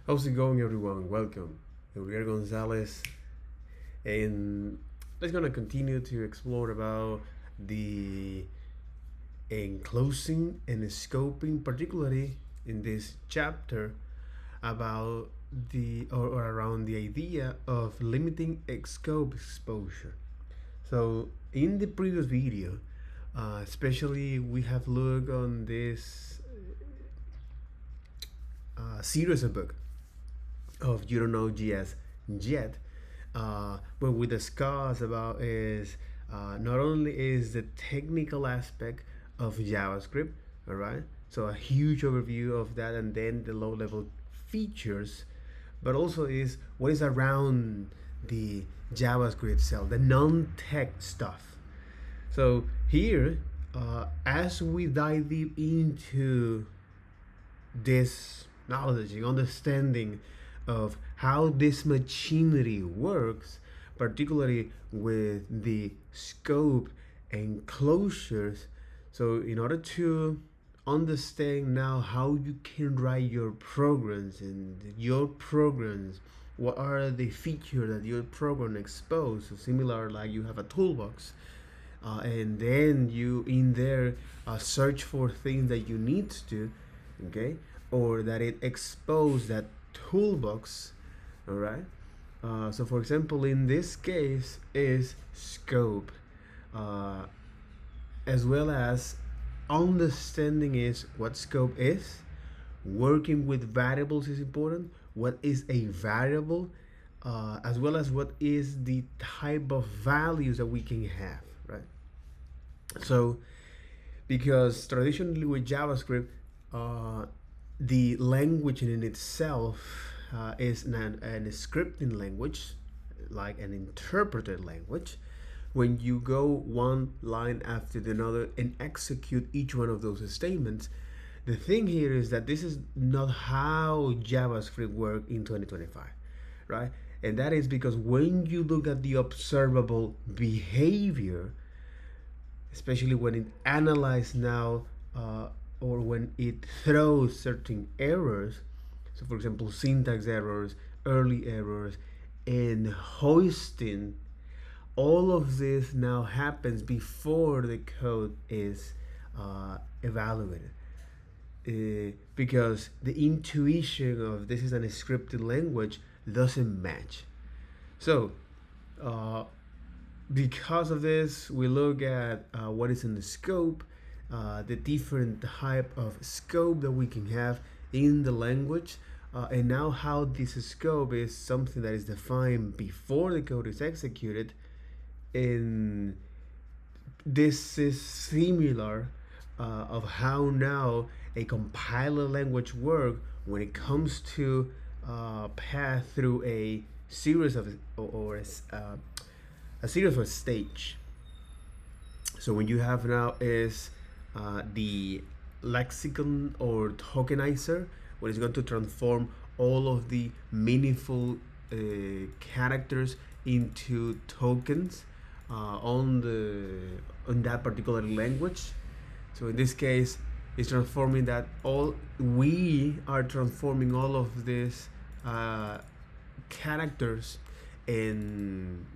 How's it going, everyone? Welcome. Gabriel Gonzalez, and let's gonna continue to explore about the enclosing and scoping, particularly in this chapter about or around the idea of limiting scope exposure. So in the previous video, especially we have looked on this series of book of You Don't Know GS yet. What we discuss about is not only is the technical aspect of JavaScript, all right, so a huge overview of that, and then the low level features, but also is what is around the JavaScript itself, the non-tech stuff. So here, as we dive deep into this knowledge and understanding of how this machinery works, particularly with the scope and closures. So, in order to understand now how you can write your programs and your programs, what are the features that your program exposes? So similar, like you have a toolbox, and then you in there search for things that you need to do, okay, or that it expose that toolbox, all right. So for example, in this case is scope, uh, as well as understanding is what scope is. Working with variables is important. What is a variable, as well as what is the type of values that we can have, right? So because traditionally with JavaScript, uh, the language in itself is an scripting language, like an interpreted language. When you go one line after another and execute each one of those statements, the thing here is that this is not how JavaScript works in 2025, right? And that is because when you look at the observable behavior, especially when it analyzes now, or when it throws certain errors, so for example syntax errors, early errors, and hoisting, all of this now happens before the code is evaluated, because the intuition of this is an scripted language doesn't match. So uh, because of this, we look at what is in the scope, the different type of scope that we can have in the language, and now how this scope is something that is defined before the code is executed. And this is similar of how now a compiler language work when it comes to pass through a series of or a series of stage. So when you have now is the lexicon or tokenizer, what is going to transform all of the meaningful characters into tokens on that particular language. So in this case, it's transforming that all we are transforming all of these characters and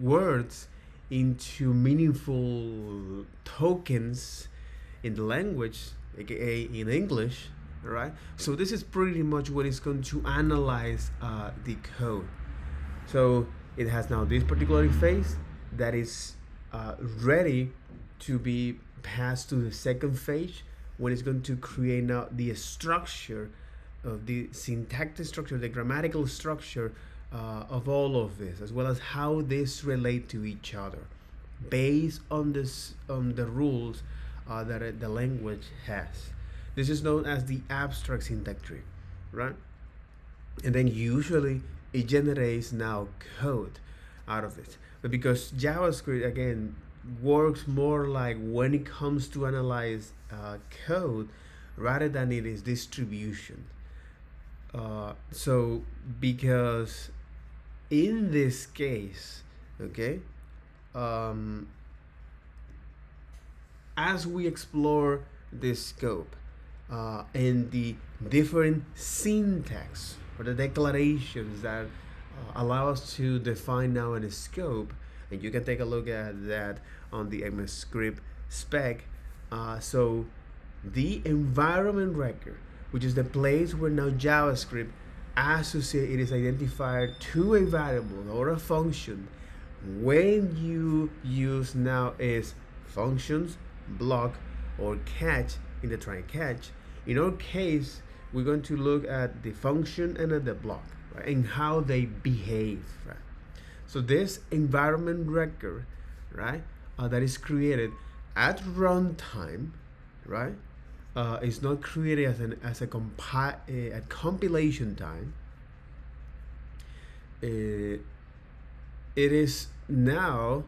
words into meaningful tokens in the language, aka in English, right? So this is pretty much what is going to analyze the code. So it has now this particular phase that is ready to be passed to the second phase, when it's going to create now the structure of the syntactic structure, the grammatical structure of all of this, as well as how this relate to each other based on this on the rules that the language has. This is known as the abstract syntax tree, right? And then usually it generates now code out of it. But because JavaScript again works more like when it comes to analyze code rather than it is distribution. So because in this case, okay, as we explore this scope, and the different syntax or the declarations that allow us to define now in a scope, and you can take a look at that on the JavaScript spec. So the environment record, which is the place where now JavaScript associate it is identifier to a variable or a function. When you use now is functions, block, or catch in the try catch. In our case, we're going to look at the function and at the block, right, and how they behave. Right? So this environment record, right, that is created at runtime, right, is not created as at compilation time. It is now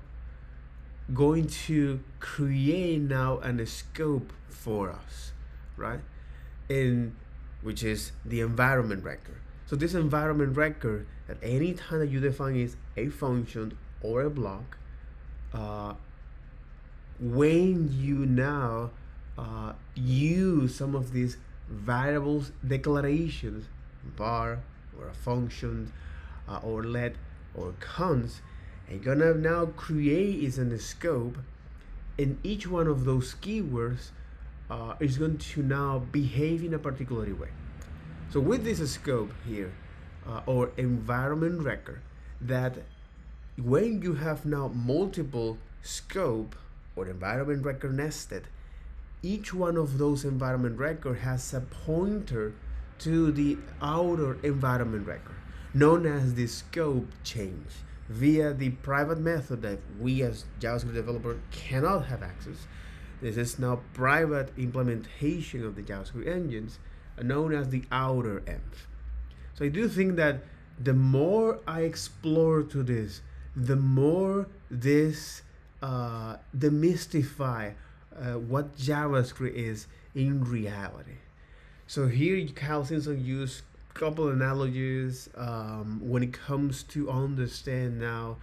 going to create now a scope for us, right? And which is the environment record. So this environment record, at any time that you define is a function or a block, when you now use some of these variables declarations, var or a function, or let or const, and gonna now create is in a scope, and each one of those keywords is going to now behave in a particular way. So with this scope here, or environment record, that when you have now multiple scope or environment record nested, each one of those environment record has a pointer to the outer environment record, known as the scope change, via the private method that we as JavaScript developer cannot have access. This is now private implementation of the JavaScript engines, known as the outer env. So I do think that the more I explore to this, the more this demystify what JavaScript is in reality. So here Kyle Simpson used a couple analogies when it comes to understand now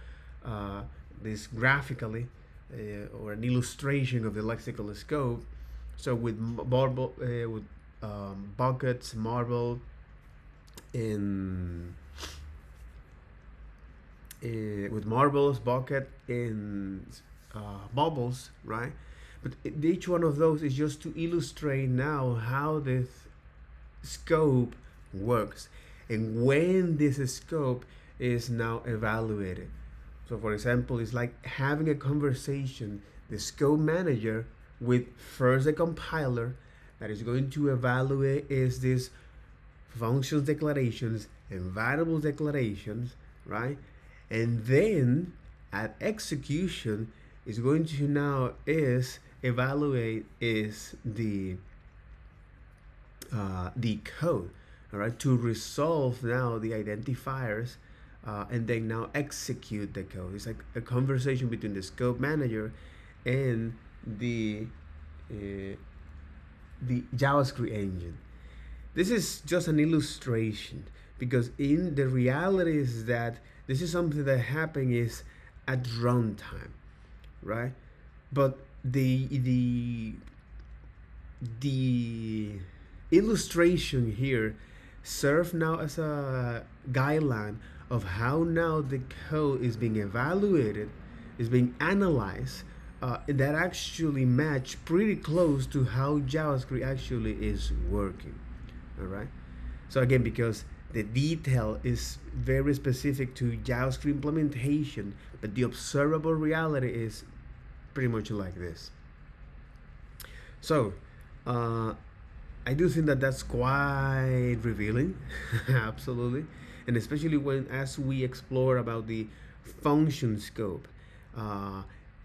this graphically, or an illustration of the lexical scope. So with marble, with buckets, marble, with marbles, bucket, and bubbles, right? But each one of those is just to illustrate now how this scope works and when this scope is now evaluated. So for example, it's like having a conversation, the scope manager, with first the compiler that is going to evaluate is this functions declarations and variables declarations, right? And then at execution is going to now is evaluate is the code, all right, to resolve now the identifiers, and then now execute the code. It's like a conversation between the scope manager and the JavaScript engine. This is just an illustration, because in the reality is that this is something that happens is at runtime, right? But the illustration here serve now as a guideline of how now the code is being evaluated, is being analyzed, that actually match pretty close to how JavaScript actually is working. All right. So again, because the detail is very specific to JavaScript implementation, but the observable reality is pretty much like this. So I do think that that's quite revealing, absolutely, and especially when as we explore about the function scope,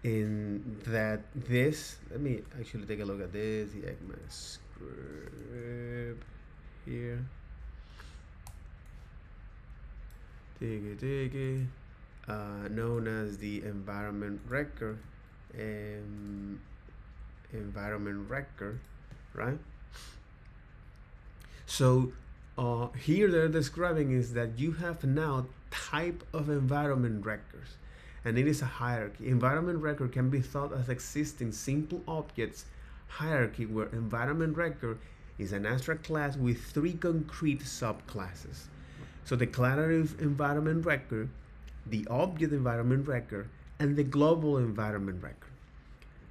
in that this, let me actually take a look at this, the ECMAScript here. Known as the environment record, right? So here they're describing is that you have now type of environment records, and it is a hierarchy. Environment record can be thought as existing simple objects hierarchy, where environment record is an abstract class with three concrete subclasses. So the declarative environment record, the object environment record, and the global environment record,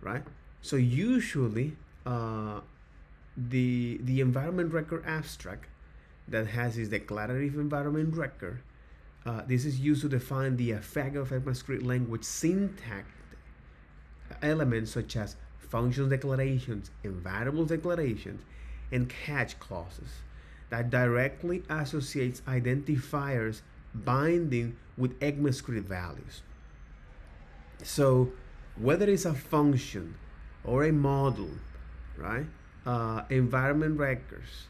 right? So usually the environment record abstract that has its declarative environment record, this is used to define the effect of ECMAScript language syntax elements such as functions declarations and variables declarations and catch clauses that directly associates identifiers binding with ECMAScript values. So whether it's a function or a model, right? Environment records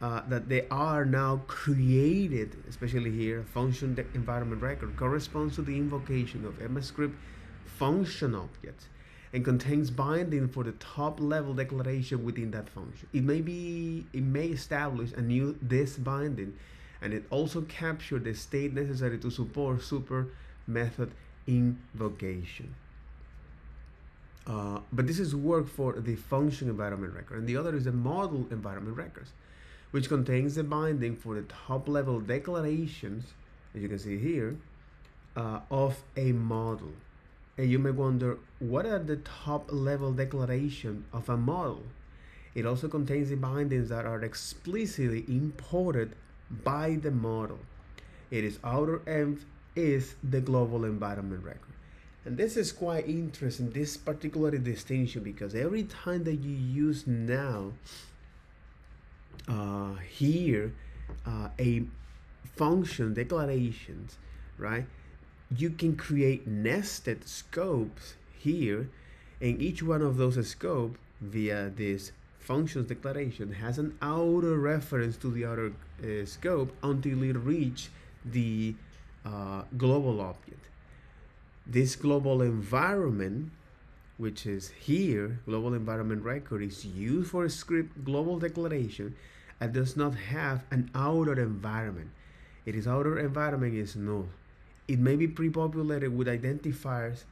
that they are now created, especially here, function environment record corresponds to the invocation of ECMAScript function objects and contains binding for the top level declaration within that function. It may establish a new this binding, and it also captures the state necessary to support super method invocation. But this is work for the function environment record, and the other is the model environment records, which contains the binding for the top level declarations, as you can see here, of a model. And you may wonder, what are the top level declaration of a model? It also contains the bindings that are explicitly imported by the model. It is outer env is the global environment record. And this is quite interesting, this particular distinction, because every time that you use now here a function declarations, right? You can create nested scopes here, and each one of those scopes via this functions declaration has an outer reference to the outer scope until it reach the global object. This global environment, which is here, global environment record, is used for a script global declaration and does not have an outer environment. Its outer environment is null. It may be pre-populated with identifiers,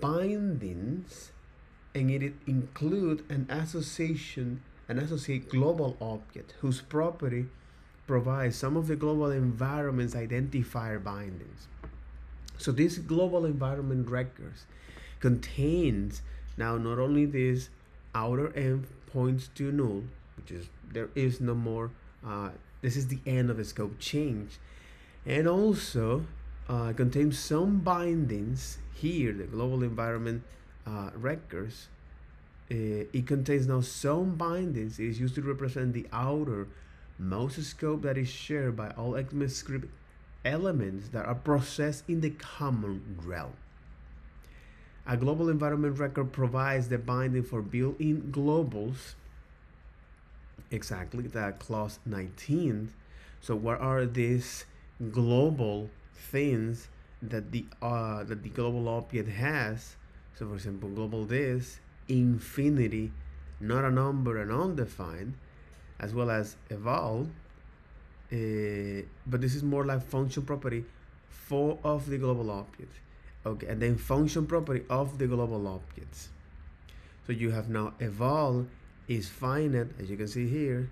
bindings, and it include an associate global object whose property provides some of the global environment's identifier bindings. So this global environment records contains now not only this outer env points to null, which is there is no more, this is the end of the scope change, and also contains some bindings here, the global environment records. It contains now some bindings. It is used to represent the outer most scope that is shared by all ECMAScript elements that are processed in the common realm. A global environment record provides the binding for built-in globals, exactly that clause 19. So what are these global things that the global object has? So for example, global this, infinity, not a number and undefined, as well as eval, but this is more like function property for of the global object. Okay, and then function property of the global objects. So you have now eval is finite, as you can see here,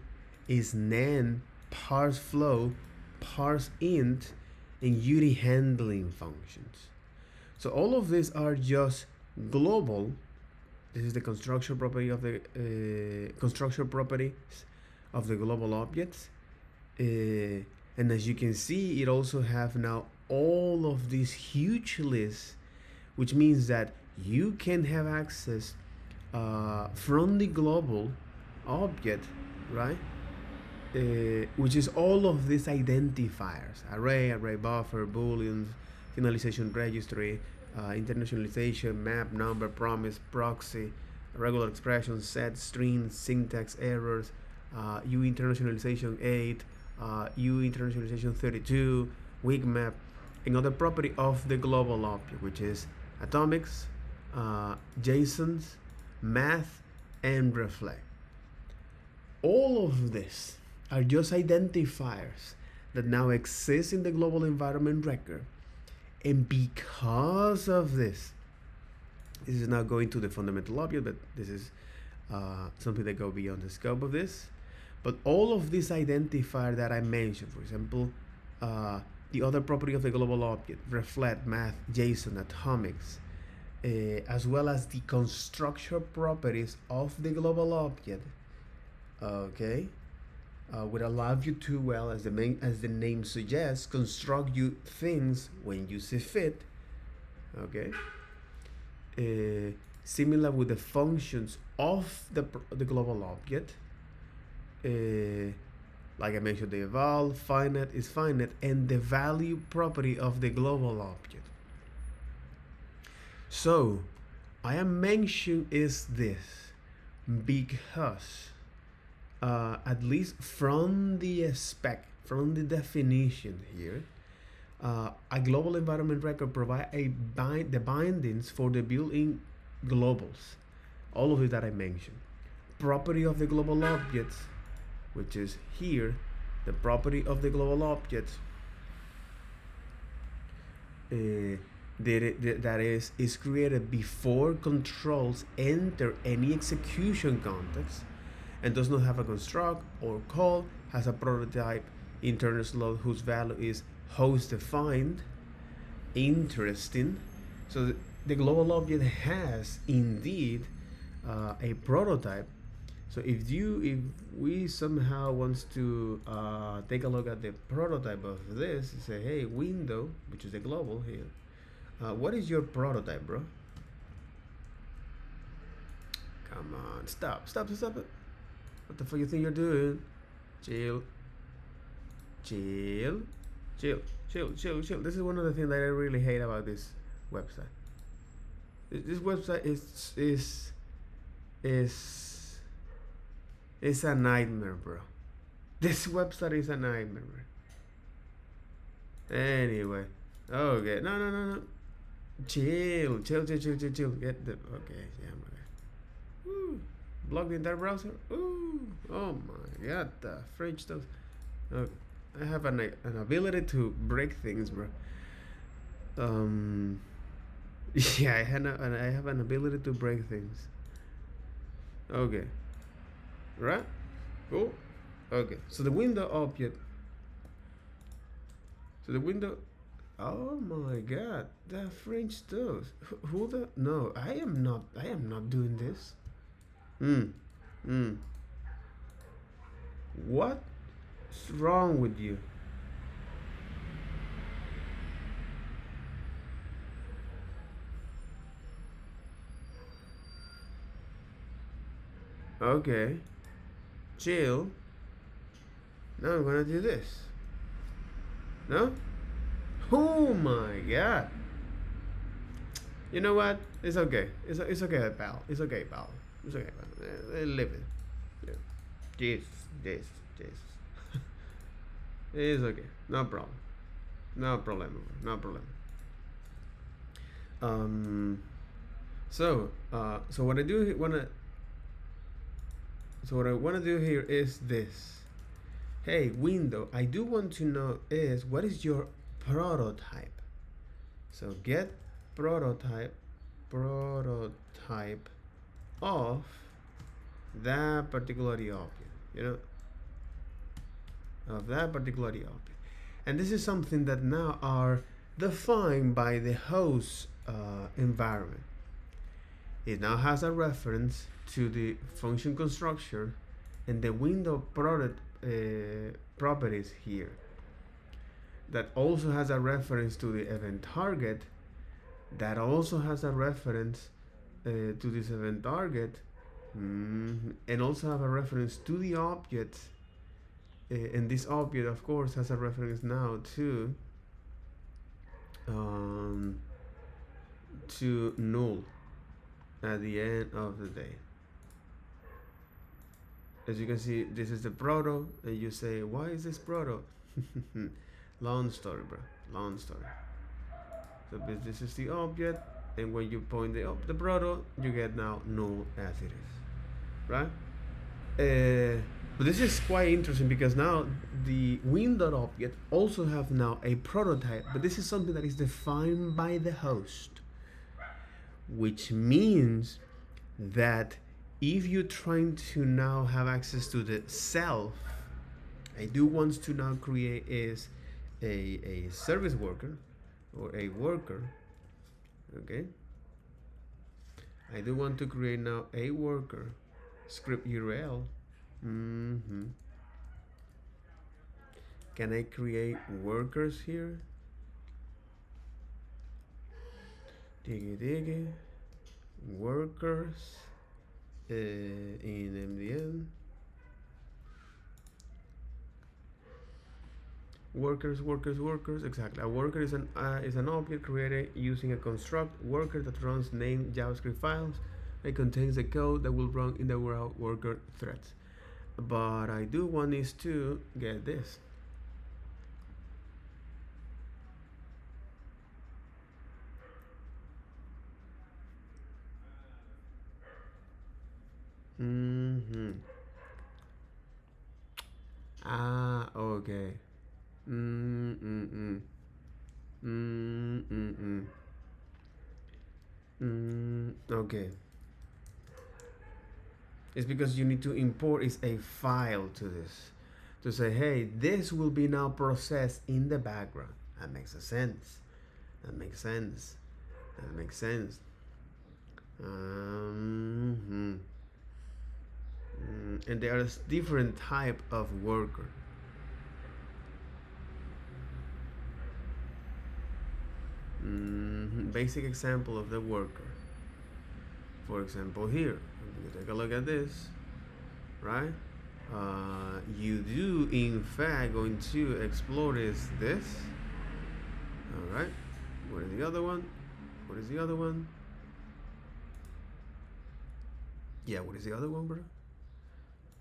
is nan, parse flow, parse int, and UD handling functions. So all of these are just global. This is the construction property of the construction properties of the global objects. And as you can see, it also have now all of these huge lists, which means that you can have access from the global object, right? Which is all of these identifiers: array buffer, booleans, finalization registry, internationalization, map, number, promise, proxy, regular expression, set, string, syntax errors, U internationalization 8, U internationalization 32, weak map, and other property of the global object, which is atomics, JSONs, math, and reflect. All of this are just identifiers that now exist in the global environment record. And because of this is now going to the fundamental object, but this is something that go beyond the scope of this. But all of these identifier that I mentioned, for example, the other property of the global object, reflect, math, JSON, atomics, as well as the constructor properties of the global object, okay, would allow you to, well, as the name suggests, construct you things when you see fit, okay. Similar with the functions of the global object, like I mentioned, the eval, finite is finite, and the value property of the global object. So I am mentioning is this because at least from the spec, from the definition here, a global environment record provide the bindings for the built-in globals, all of it that I mentioned. Property of the global objects, which is here, the property of the global object, that is created before controls enter any execution context, and does not have a construct or call, has a prototype internal slot whose value is host defined. Interesting. So the global object has indeed a prototype. So if we somehow wants to take a look at the prototype of this, say, hey, window, which is the global here, what is your prototype, bro? Come on, stop it. What the fuck you think you're doing? Chill. This is one of the things that I really hate about this website. This website is a nightmare, bro. This website is a nightmare, bro. Anyway, okay, no. Chill. Get the okay, yeah, okay. Woo. Block the entire browser. Ooh, oh my god, the French stuff. Okay. I have an ability to break things, bro. Yeah, I have an ability to break things. Okay. Right? Cool. Okay. So the window object. Oh my god, the French stuff. Who the? No, I am not doing this. What's wrong with you? Okay. Chill. Now I'm gonna do this. No? Oh my god. You know what? It's okay. It's okay, pal. It's okay, pal. Live it. Yeah. Jesus. It's okay. No problem. So what I wanna do here is this. Hey, window, I do want to know is what is your prototype? So get prototype of that particular object, of that particular object. And this is something that now are defined by the host environment. It now has a reference to the function constructor and the window product properties here. That also has a reference to the event target. That also has a reference to this event target, and also have a reference to the object. And this object, of course, has a reference now to null at the end of the day. As you can see, this is the proto, and you say, why is this proto? Long story, bro. Long story. So this is the object, and when you point the proto, you get now null as it is, right? But this is quite interesting because now the window object also have now a prototype, but this is something that is defined by the host, which means that if you're trying to now have access to the self, I do want to now create is a service worker or a worker. Okay, I do want to create now a worker script URL. Can I create workers here? Diggy workers in MDN. Workers. Exactly. A worker is an object created using a construct worker that runs named JavaScript files. It contains the code that will run in the worker threads. But I do want is to get this. Okay. Okay. It's because you need to import is a file to this to say, hey, this will be now processed in the background. That makes sense. That makes sense. That makes sense. And there are different type of worker. Basic example of the worker. For example, here, you take a look at this, right? You do in fact going to explore this. All right. What is the other one? What is the other one? Yeah, what is the other one, bro?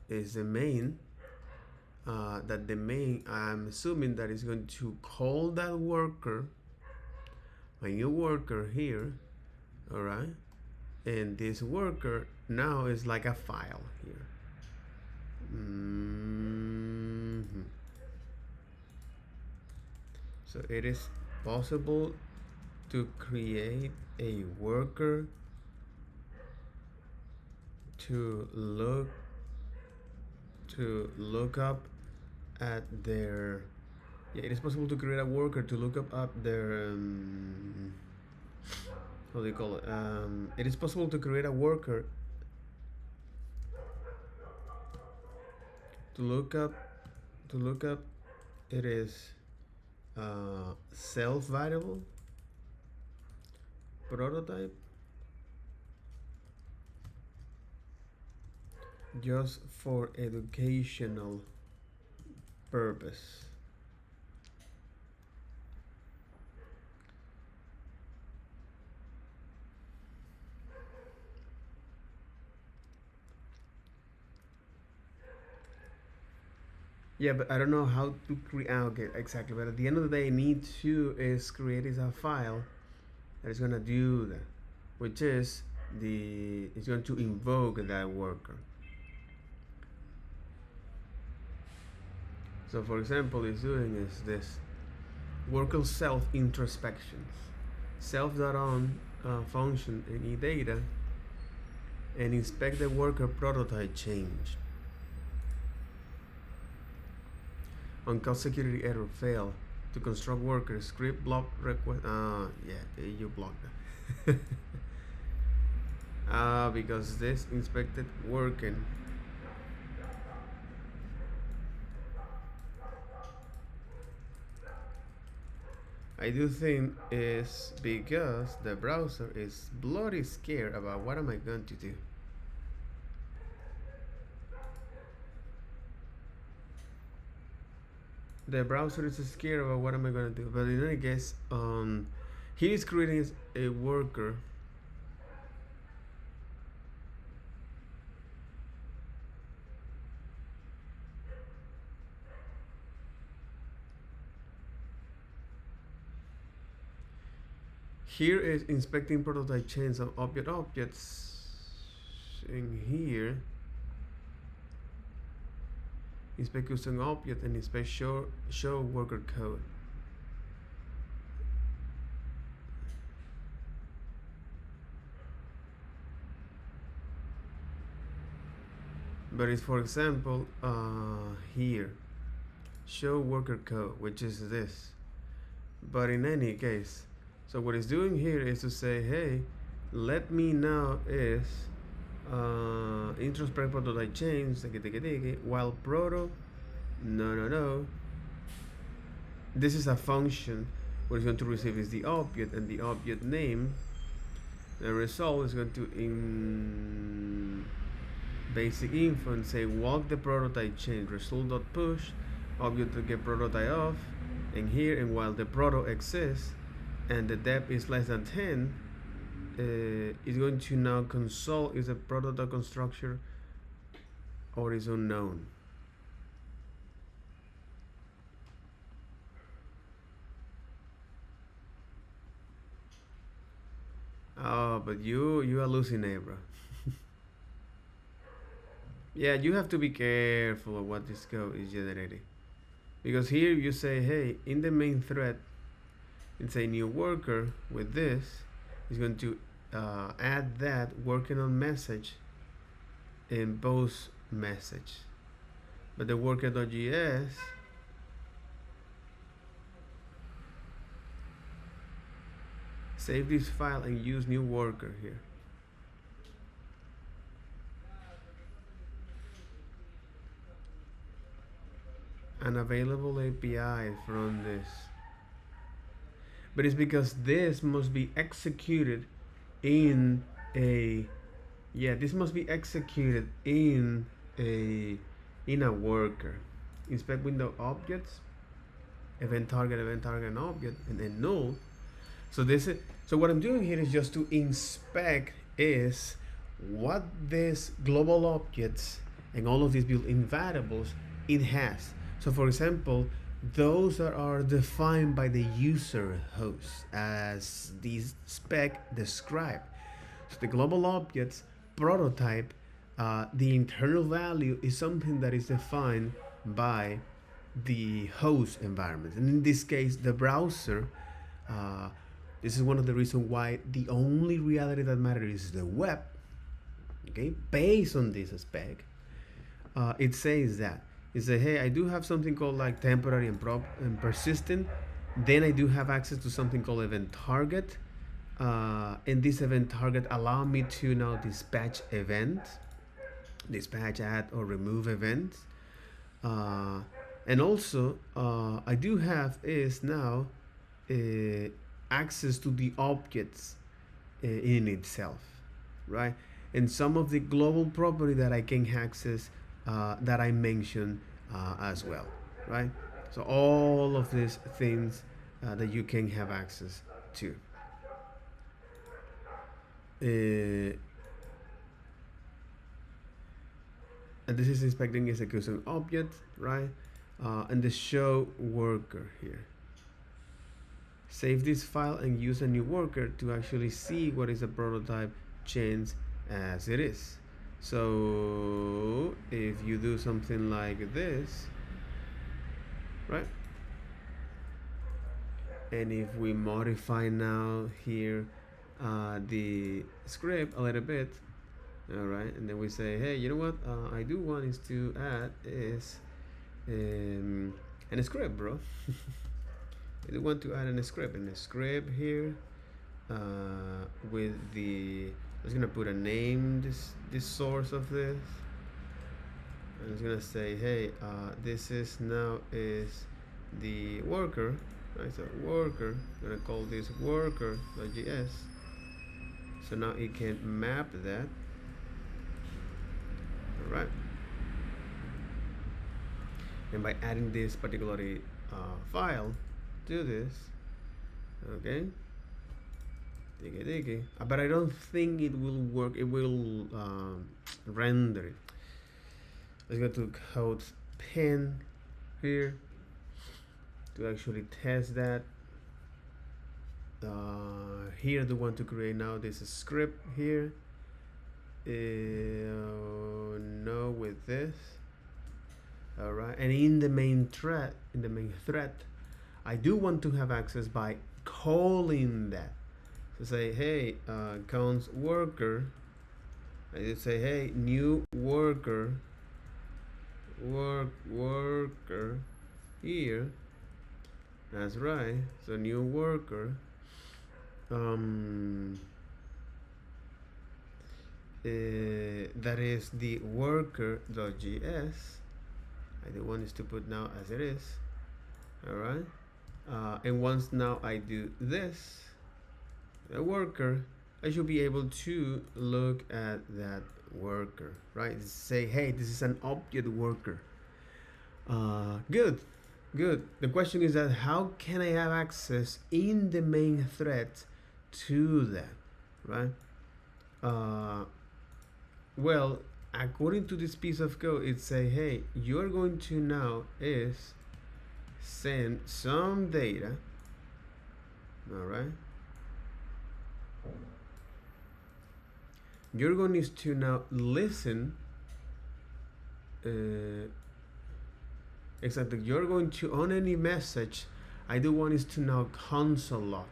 Is the main. That the main, I'm assuming that is going to call that worker, a new worker here, all right? And this worker now is like a file here. So it is possible to create a worker to look up at their, yeah, it is possible to create a worker to look up their how do you call it? It is possible to create a worker to look up it is self variable prototype just for educational purpose. Yeah, but I don't know how to create. Okay, exactly. But at the end of the day, I need to is create is a file that is gonna do that, which is it's going to invoke that worker. So, for example, it's doing is this worker self introspections, self.on function in data, and inspect the worker prototype change. On call security error fail to construct worker script block request. Yeah, you blocked that. Because this inspected working. I do think is because the browser is bloody scared about what am I going to do. The browser is scared about what am I going to do. But in any case, he is creating a worker. Here is inspecting prototype chains of objects. In here, inspect custom object and inspect show worker code. but it's, for example, here, show worker code, which is this. But in any case, so what it's doing here is to say, hey, let me know is introspect prototype change, while proto, no. This is a function. What it's going to receive is the object and the object name. The result is going to in basic info and say walk the prototype change result.push object to get prototype off, and here, and while the proto exists and the depth is less than 10, it's going to now consult is a prototype constructor or is unknown. Oh, but you hallucinate, bro. Yeah, you have to be careful of what this code is generating, because here you say, hey, in the main thread, it's a new worker with this. It's going to add that working on message in both message, but the worker.js save this file and use new worker here. An available API from this, but it's because this must be executed in a this must be executed in a worker. Inspect window objects, event target and object, and then null. So this is, so what I'm doing here is just to inspect is what this global objects and all of these built-in variables it has. So for example, those that are defined by the user host as these spec describe. So the global objects prototype, the internal value is something that is defined by the host environment. And in this case, the browser, this is one of the reasons why the only reality that matters is the web. Okay, based on this spec, it says that it says, hey, I do have something called like temporary and persistent. Then I do have access to something called event target, and this event target allow me to now dispatch events, dispatch, add or remove events, and also I do have is now access to the objects in itself, right? And some of the global property that I can access that I mentioned as well, right? So all of these things that you can have access to. And this is inspecting execution object, right? And the show worker here. Save this file and use a new worker to actually see what is the prototype change as it is. So if you do something like this, right? And if we modify now here the script a little bit, all right, and then we say, hey, you know what I do want is to add is an script, bro. I do want to add a script here with the, I'm just gonna put a name, this source of this. I'm just gonna say, hey, this is now is the worker, right? So worker, I'm gonna call this worker.js. So now it can map that. All right. And by adding this particular file to this, okay. But I don't think it will work. It will render it. Let's go to code pen here to actually test that. Here I want to create now this script here. No, with this. All right, and in the main thread, I do want to have access by calling that. So say, hey, const worker. I just say, hey, new worker, worker here. That's right. So new worker. That is the worker.js. I do want is to put now as it is. All right. And once now I do this, the worker, I should be able to look at that worker, right? Say, hey, this is an object worker. Good. The question is that how can I have access in the main thread to that, right? Well, according to this piece of code, it say, hey, you're going to now is send some data, all right? You're going to now listen. Exactly. You're going to on any message. I do want is to now console log.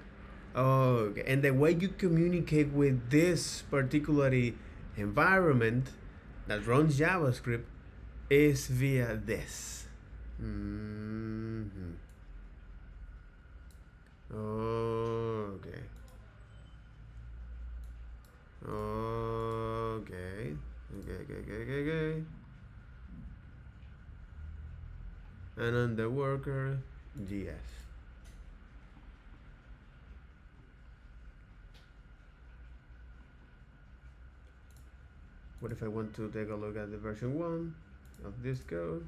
Okay. And the way you communicate with this particular environment that runs JavaScript is via this. Okay. And on the worker, GS. What if I want to take a look at the version 1 of this code,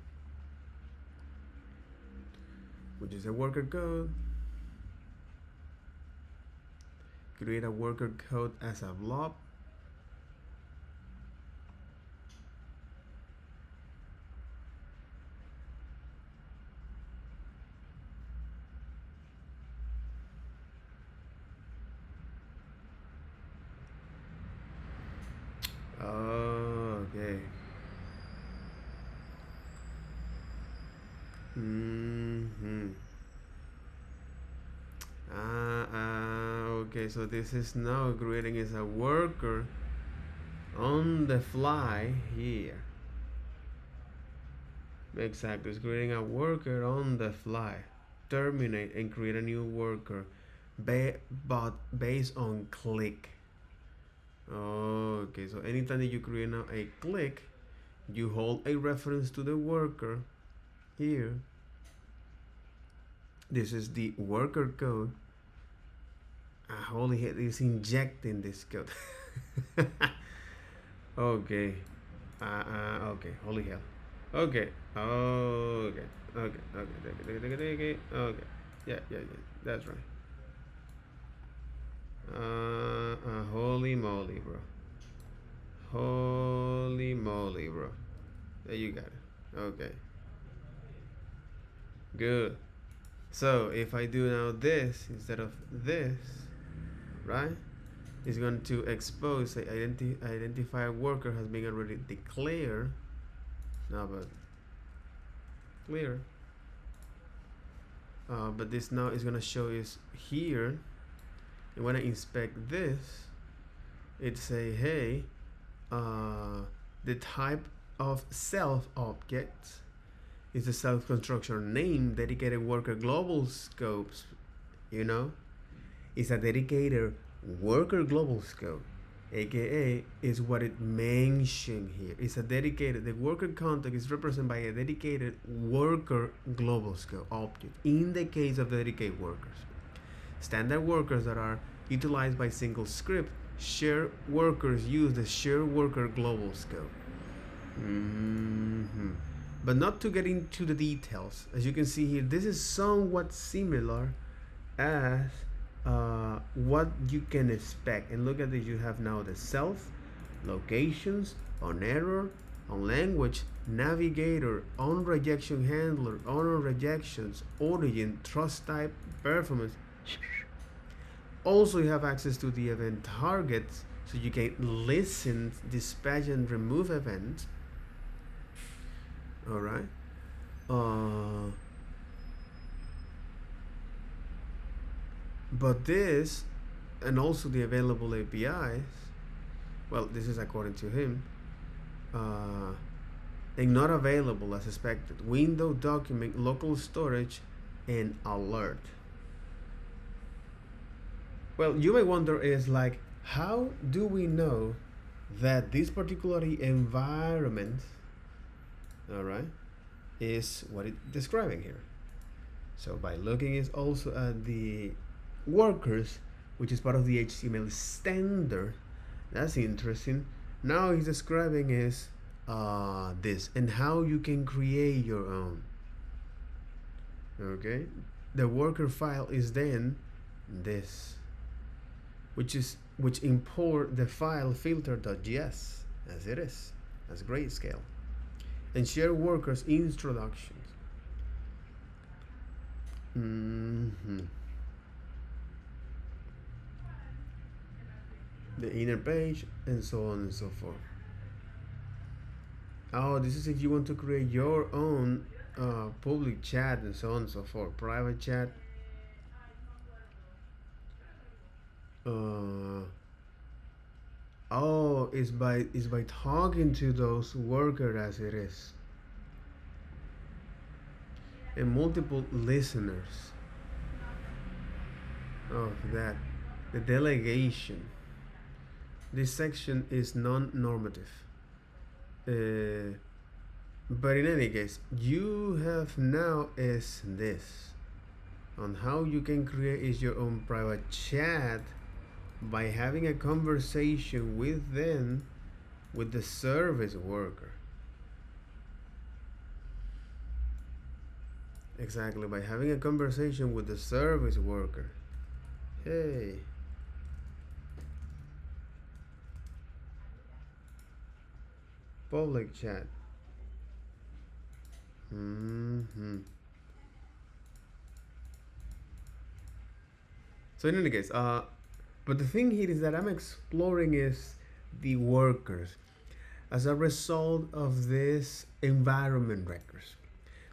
which is a worker code? Create a worker code as a blob. Okay. Okay, so this is now creating as a worker on the fly here. Exactly, it's creating a worker on the fly. Terminate and create a new worker, but based on click. Okay, so anytime that you create now a click, you hold a reference to the worker here. This is the worker code. Holy hell, is injecting this code. Okay. Okay, holy hell. Okay. Yeah, that's right. Holy moly, bro. Holy moly, bro. There you got it. Okay. Good. So if I do now this instead of this, right? It's going to expose the identifier worker has been already declared. No, but clear. But this now is going to show is here. And when I inspect this, it say, hey, the type of self object is the self construction name, dedicated worker global scopes, you know, it's a dedicated worker global scope, aka is what it mentioned here. It's a dedicated, the worker context is represented by a dedicated worker global scope object in the case of dedicated workers. Standard workers that are utilized by single script, shared workers use the shared worker global scope. But not to get into the details, as you can see here, this is somewhat similar as what you can expect. And look at this, you have now the self, locations, on error, on language, navigator, on rejection handler, on rejections, origin, trust type, performance. Also, you have access to the event targets, so you can listen, dispatch, and remove events. All right. But this, and also the available APIs, well, this is according to him, and not available as expected. Window document, local storage, and alert. Well, you may wonder is like, how do we know that this particular environment, all right, is what it's describing here? So by looking is also at the workers, which is part of the HTML standard. That's interesting. Now he's describing is this and how you can create your own. Okay, the worker file is then this, which import the file filter.js as it is, as grayscale, and share workers introductions. The inner page and so on and so forth. Oh, this is if you want to create your own public chat and so on and so forth. Private chat. Oh, it's by talking to those workers as it is, and multiple listeners of that. The delegation. This section is non-normative. But in any case, you have now is this on how you can create is your own private chat by having a conversation with them, with the service worker. Exactly, by having a conversation with the service worker. Hey. Public chat. So in any case, but the thing here is that I'm exploring is the workers as a result of this environment records.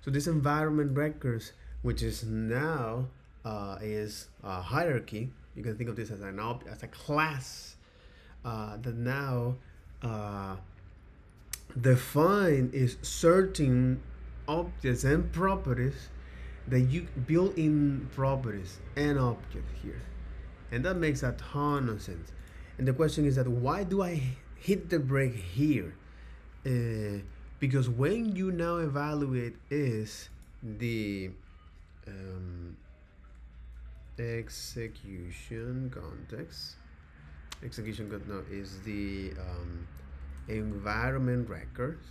So this environment records, which is now is a hierarchy. You can think of this as as a class that now define is certain objects and properties that you build in properties and object here, and that makes a ton of sense. And the question is that why do I hit the brake here? Because when you now evaluate is the execution context, is the environment records.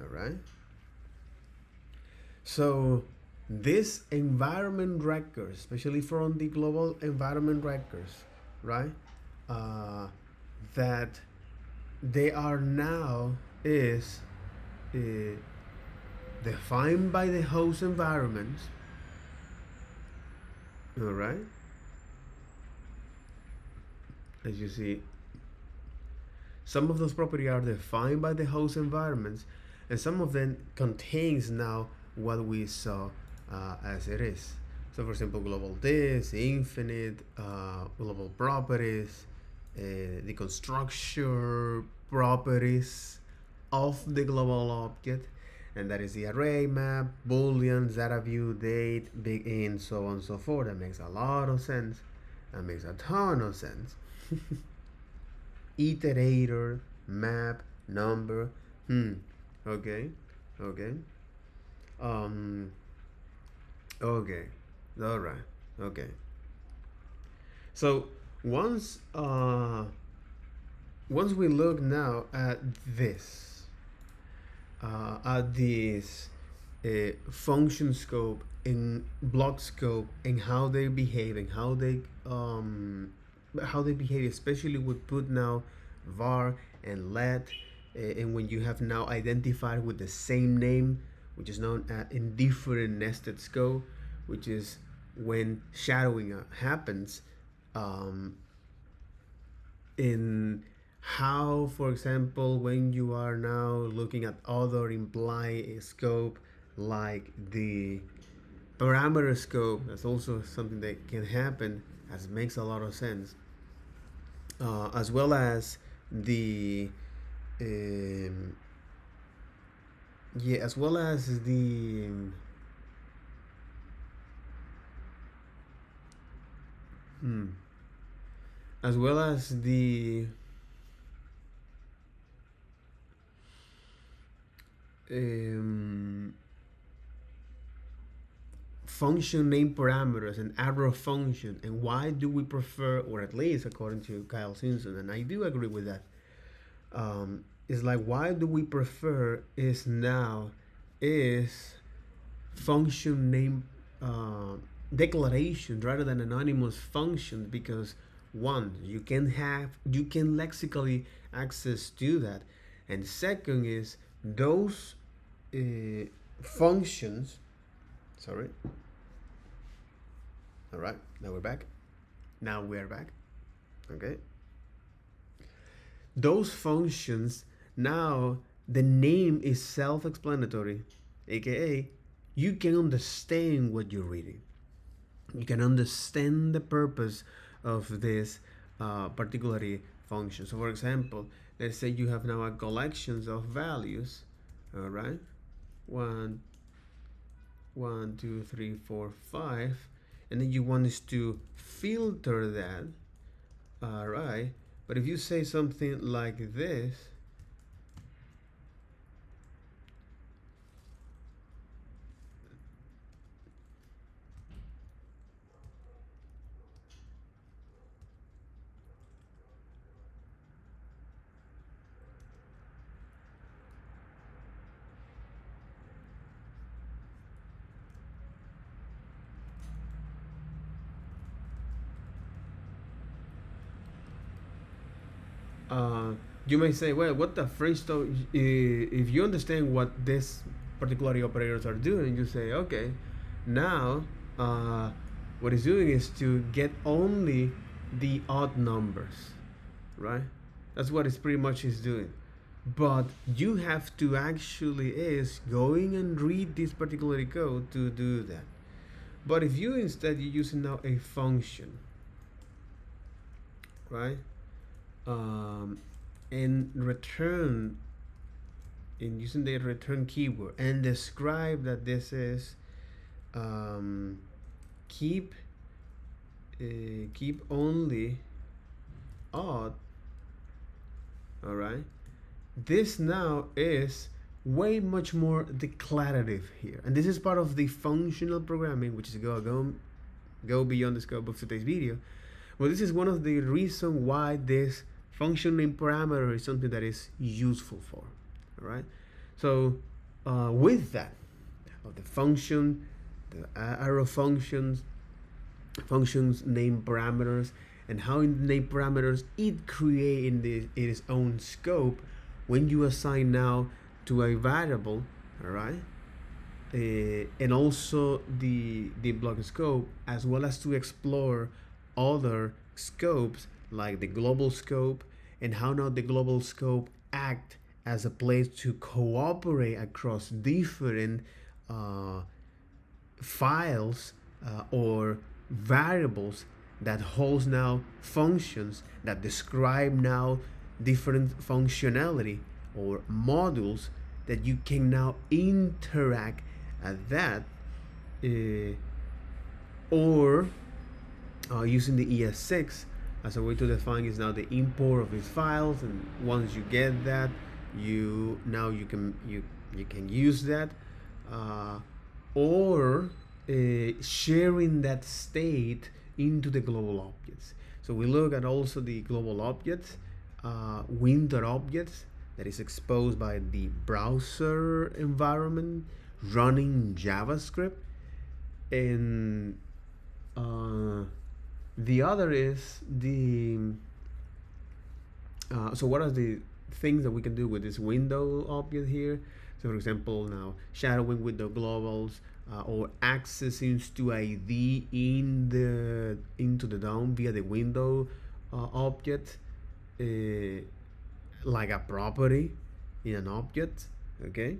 All right, so this environment records, especially from the global environment records, right, that they are now is defined by the host environments. All right, as you see, some of those properties are defined by the host environments, and some of them contains now what we saw as it is. So for example, global this, infinite, global properties, the constructor properties of the global object, and that is the array map, boolean, data view, date, big int, so on and so forth. That makes a lot of sense. That makes a ton of sense. Iterator, map, number. Okay. Okay. All right. Okay. So once we look now at this, at this function scope and block scope and how they behave and how they behave, especially with put now, var and let, and when you have now identified with the same name, which is known as indifferent nested scope, which is when shadowing happens, in how, for example, when you are now looking at other implied scope like the parameter scope, that's also something that can happen, as makes a lot of sense, as well as the yeah, as well as the hmm, as well as the um, function name parameters and arrow function, and why do we prefer, or at least according to Kyle Simpson, and I do agree with that, is like why do we prefer is now is function name declaration rather than anonymous function, because one, you can lexically access to that, and second is those functions, sorry, all right, now we're back, okay, those functions, now the name is self-explanatory, aka you can understand what you're reading, you can understand the purpose of this particular function. So for example, let's say you have now a collections of values, all right, one, 2, 3, 4, 5, and then you want us to filter that, all right, but if you say something like this, uh, you may say, well, what the French stuff, if you understand what this particular operators are doing, you say, okay, now what it's doing is to get only the odd numbers, right? That's what it's pretty much is doing. But you have to actually is going and read this particular code to do that. But if you instead you're using now a function, right? And return, in using the return keyword and describe that this is keep keep only odd, all right, this now is way much more declarative here, and this is part of the functional programming, which is go beyond the scope of today's video. Well, this is one of the reasons why this function name parameter is something that is useful for, all right. So with that, of the function, the arrow functions name parameters, and how in the name parameters it creates its own scope when you assign now to a variable, all right, and also the block scope, as well as to explore other scopes like the global scope, and how now the global scope act as a place to cooperate across different files or variables that holds now functions that describe now different functionality or modules that you can now interact at that, or using the ES6 as a way to define is now the import of these files, and once you get that, you can use that, or sharing that state into the global objects. So we look at also the global objects, window objects that is exposed by the browser environment running JavaScript, and the other is the so what are the things that we can do with this window object here? So for example, now shadowing window globals, or accessing to ID into the DOM via the window object, like a property in an object, okay.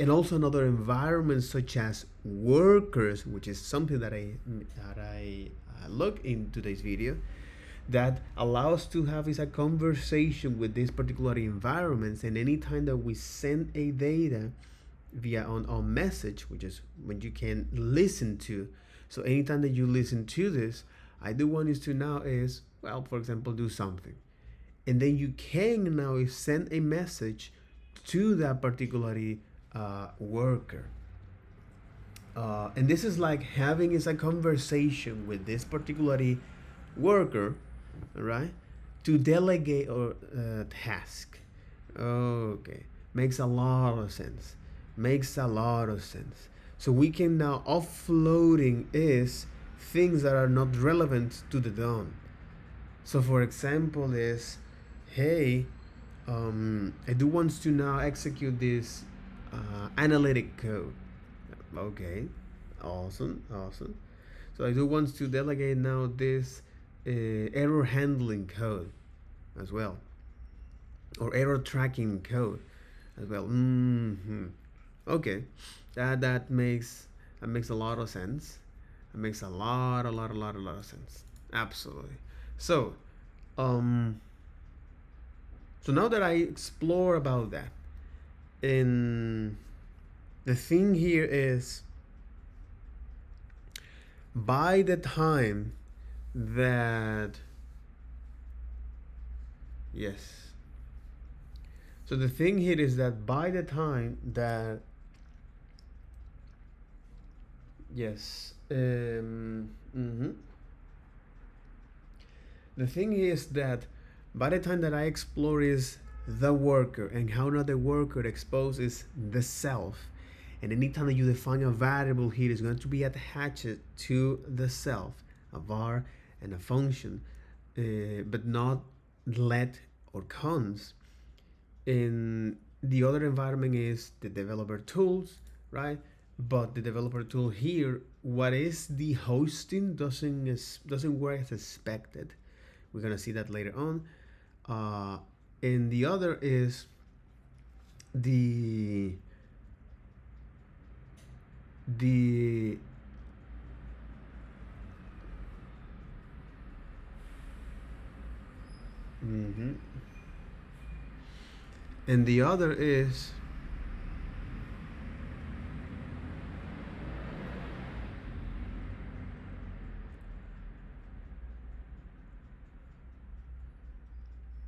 And also another environment such as workers, which is something that I look in today's video, that allows to have is a conversation with these particular environments. And anytime that we send a data via on message, which is when you can listen to, so anytime that you listen to this, I do want you to now is, well, for example, do something, and then you can now send a message to that particular worker. And this is like having is a conversation with this particular worker, right, to delegate or task. Okay, makes a lot of sense. Makes a lot of sense. So we can now offloading is things that are not relevant to the done. So for example is, hey, I do want to now execute this analytic code. Okay, awesome. So I do want to delegate now this error handling code as well, or error tracking code as well. Okay, that makes a lot of sense. It makes a lot of sense. Absolutely. So, so now that I explore about that, and the thing here is, by the time that, yes, so the thing here is that by the time that, yes, the thing is that by the time that I explore is the worker, and how now the worker exposes the self, and anytime that you define a variable here is going to be attached to the self, a var and a function, but not let or const. In the other environment is the developer tools, right? But the developer tool here, what is the hosting doesn't work as expected. We're gonna see that later on. And the other is the and the other is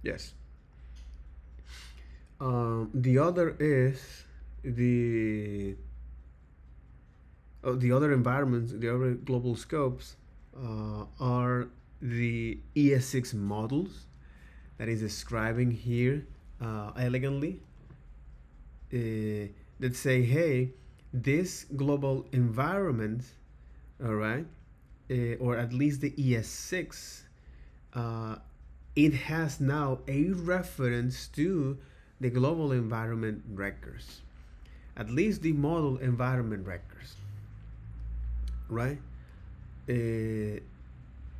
yes. The other is the other environments, the other global scopes are the ES6 models that is describing here elegantly. That say, hey, this global environment, all right, or at least the ES6, it has now a reference to the global environment records, at least the model environment records, right? You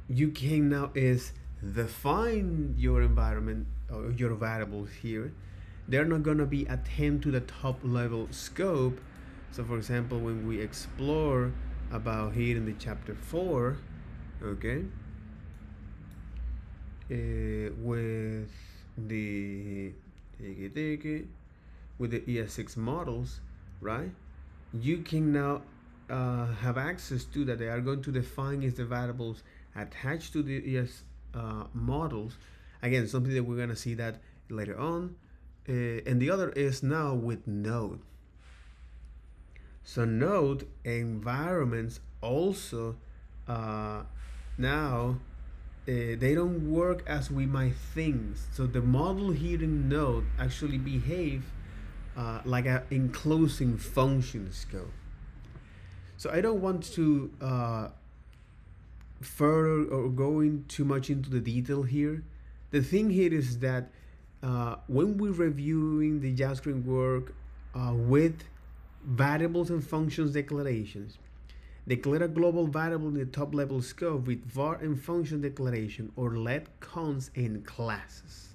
can now is define your environment or your variables here. They're not gonna be attend to the top level scope. So for example, when we explore about here in the chapter 4, okay, with the ES6 models, right? You can now have access to that. They are going to define is the variables attached to the ES models. Again, something that we're gonna see that later on. And the other is now with Node. So Node environments also now they don't work as we might think. So the model here in Node actually behave like an enclosing function scope. So I don't want to further or going too much into the detail here. The thing here is that when we're reviewing the JavaScript work with variables and functions declarations, declare a global variable in the top level scope with var and function declaration, or let const and classes,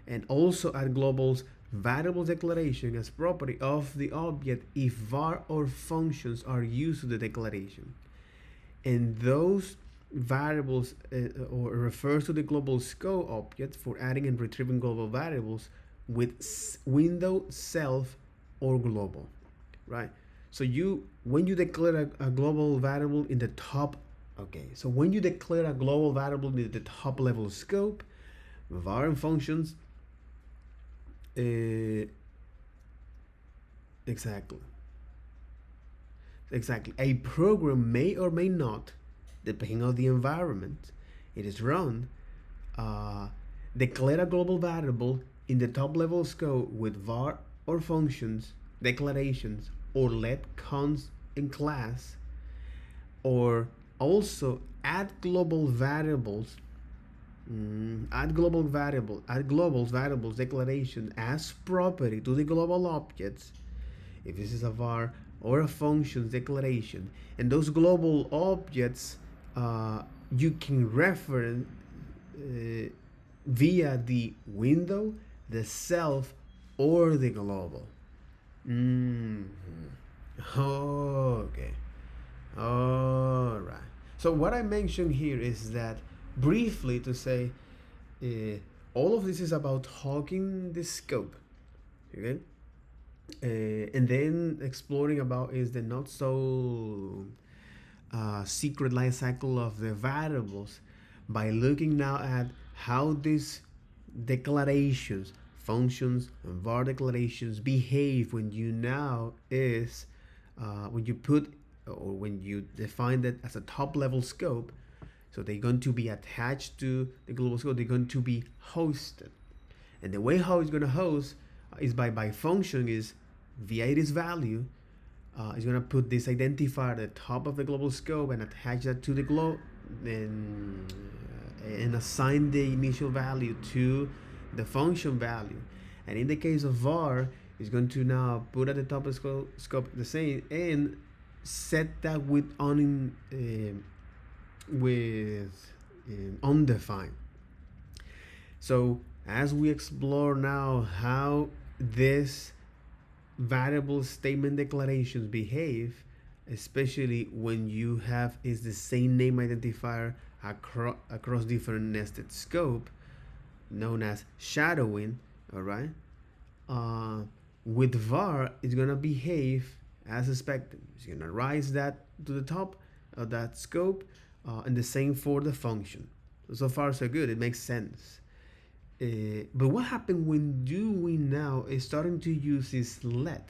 and also add globals variable declaration as property of the object if var or functions are used to the declaration. And those variables or refers to the global scope object for adding and retrieving global variables with window, self, or global, right? So when you declare a global variable in the top, okay, so when you declare a global variable in the top level scope, var and functions, exactly, a program may or may not, depending on the environment it is run, declare a global variable in the top level scope with var or functions, declarations, or let const in class, or also add global variables, add global variables declaration as property to the global objects if this is a var or a functions declaration, and those global objects you can reference via the window, the self, or the global. Okay. All right. So what I mentioned here is that briefly to say, all of this is about talking the scope, okay? And then exploring about is the not so secret life cycle of the variables by looking now at how these declarations, functions, and var declarations behave when you now is when you put or when you define that as a top level scope. So they're going to be attached to the global scope. They're going to be hosted, and the way how it's going to host is by function is via this value. It's going to put this identifier at the top of the global scope and attach that to the globe, and assign the initial value to the function value. And in the case of var, it's going to now put at the top of the scope the same and set that with undefined. So as we explore now how this variable statement declarations behave, especially when you have is the same name identifier across different nested scope, known as shadowing, all right? With var, it's gonna behave as expected. It's gonna rise that to the top of that scope, and the same for the function. So far, so good. It makes sense. But what happened when we now is starting to use this let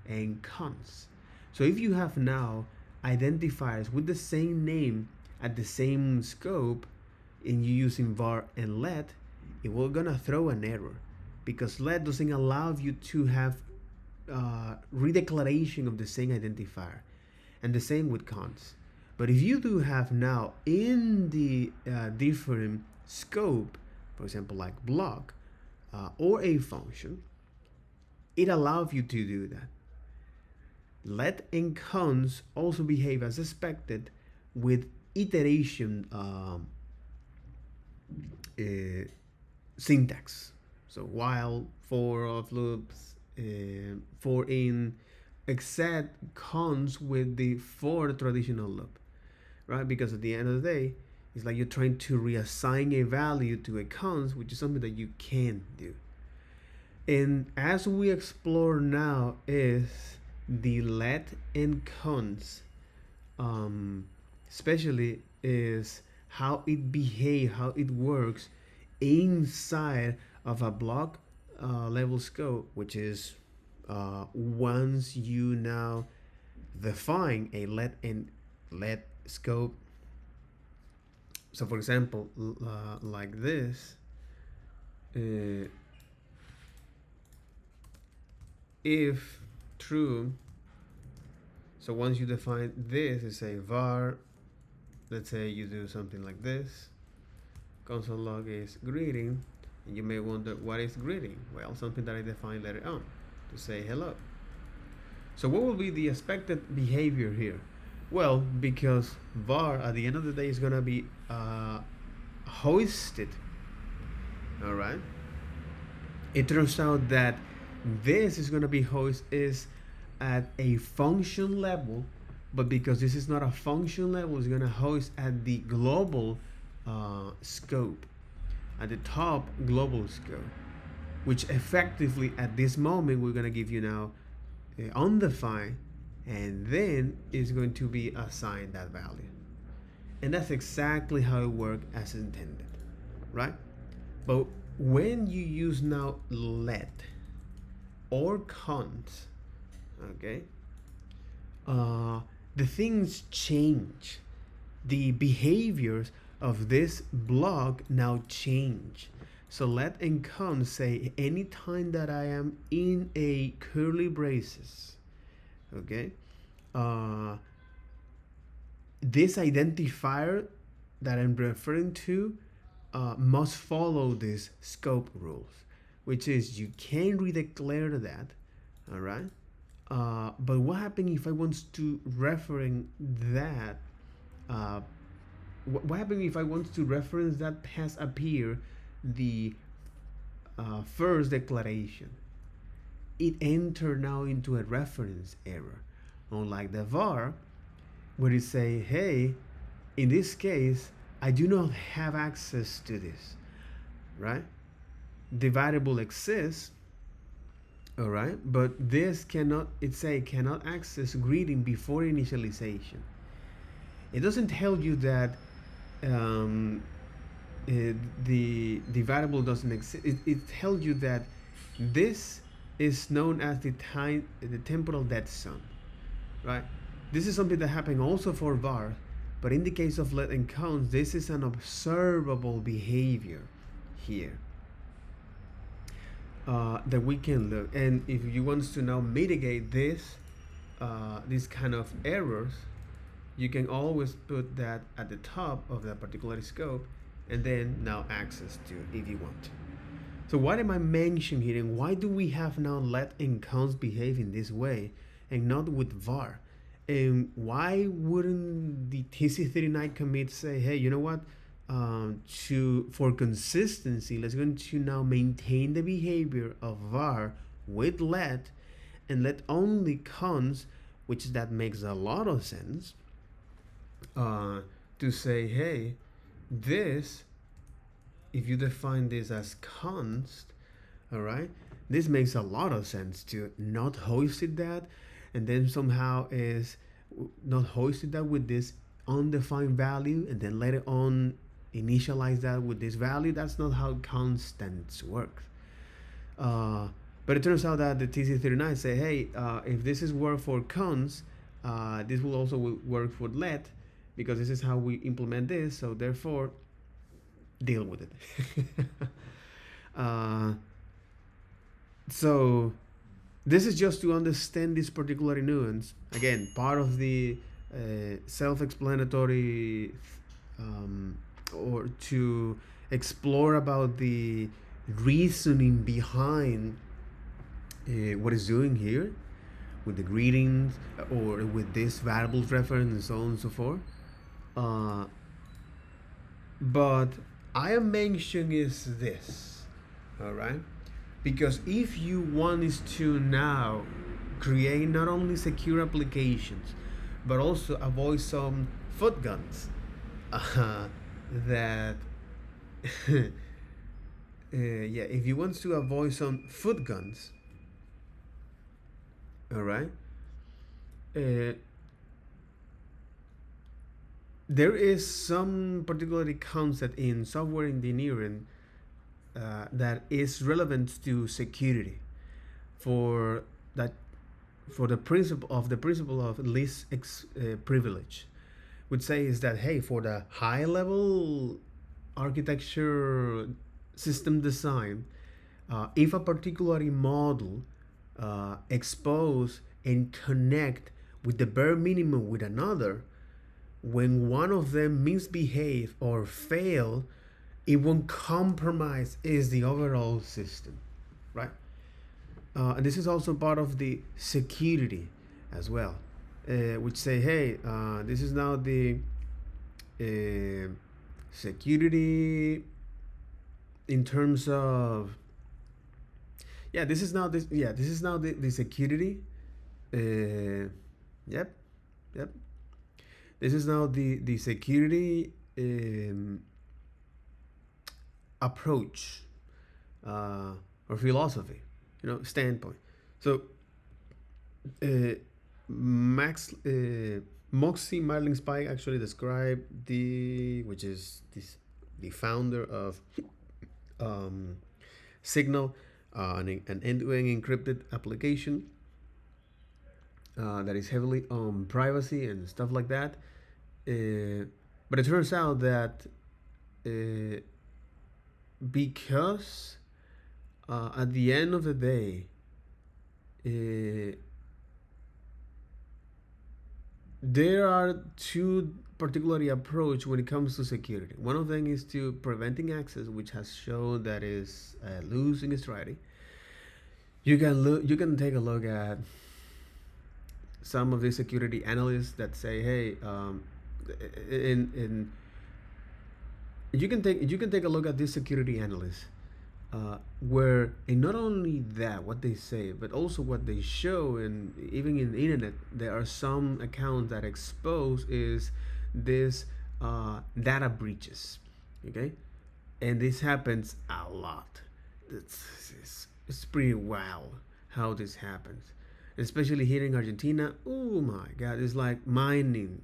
and const? So if you have now identifiers with the same name at the same scope, and you using var and let, it will gonna throw an error because let doesn't allow you to have redeclaration of the same identifier, and the same with const. But if you do have now in the different scope, for example, like block or a function, it allows you to do that. Let and const also behave as expected with iteration syntax. So while, for, of loops, for in, except const with the for traditional loop, right? Because at the end of the day, it's like you're trying to reassign a value to a const, which is something that you can do. And as we explore now is the let and const, especially is how it behaves, how it works inside of a block level scope, which is once you now define a let and let scope. So for example, like this, if true, so once you define this, it's a var, let's say you do something like this, console log is greeting, and you may wonder what is greeting. Well, something that I define later on to say hello. So what will be the expected behavior here? Well, because var at the end of the day is gonna be hosted, all right? It turns out that this is gonna be hosted is at a function level but because this is not a function level, it's going to host at the global scope, at the top global scope, which effectively at this moment we're going to give you now undefined, and then it's going to be assigned that value. And that's exactly how it works as intended, right? But when you use now let or const, okay, the things change. The behaviors of this block now change. So let and const say anytime that I am in a curly braces, okay, this identifier that I'm referring to must follow these scope rules, which is you can redeclare that, all right? But what happens if I want to reference that? What happens if I want to reference that has appear the first declaration? It entered now into a reference error, unlike the var, where it say, hey, in this case, I do not have access to this, right? The variable exists, all right, but this cannot, it say cannot access greeting before initialization. It doesn't tell you that the variable doesn't exist. It tells you that this is known as the temporal dead zone, right? This is something that happened also for var, but in the case of let and const, this is an observable behavior here that we can look. And if you want to now mitigate this, these kind of errors, you can always put that at the top of that particular scope and then now access to it if you want. So what am I mentioning here, and why do we have now let and const behave in this way and not with var? And why wouldn't the TC39 commit say, hey, you know what, for consistency, let's go to now maintain the behavior of var with let, and let only const, which that makes a lot of sense, to say, hey, this, if you define this as const, all right, this makes a lot of sense to not host it that, and then somehow is not hosted that with this undefined value, and then later on initialize that with this value. That's not how constants work. But it turns out that the TC39 say, hey, if this is work for const, this will also work for let, because this is how we implement this, so therefore deal with it. So this is just to understand this particular nuance. Again, part of the self-explanatory or to explore about the reasoning behind what it's doing here with the greetings or with this variables reference and so on and so forth. But I am mentioning is this, all right? Because if you want is to now create not only secure applications, but also avoid some foot guns that yeah, if you want to avoid some foot guns, all right, there is some particular concept in software engineering that is relevant to security for that, for the principle of least privilege, would say is that, hey, for the high level architecture system design, if a particular model expose and connect with the bare minimum with another, when one of them misbehave or fail, it won't compromise is the overall system, right? And this is also part of the security as well, which say, hey, this is now the security in terms of, this is now the security. Yep. This is now the security approach or philosophy, standpoint. So Max Moxie Marlin Spike actually described which is the founder of Signal, an end-to-end encrypted application that is heavily on privacy and stuff like that. But it turns out that because at the end of the day, there are two particularly approach when it comes to security. One of them is to preventing access, which has shown that is losing its strategy. You can take a look at some of the security analysts that say, hey, you can take a look at these security analysts, where and not only that what they say, but also what they show, and even in the internet there are some accounts that expose is this data breaches, okay, and this happens a lot. It's pretty wild how this happens, especially here in Argentina. Oh my God, it's like it's mining.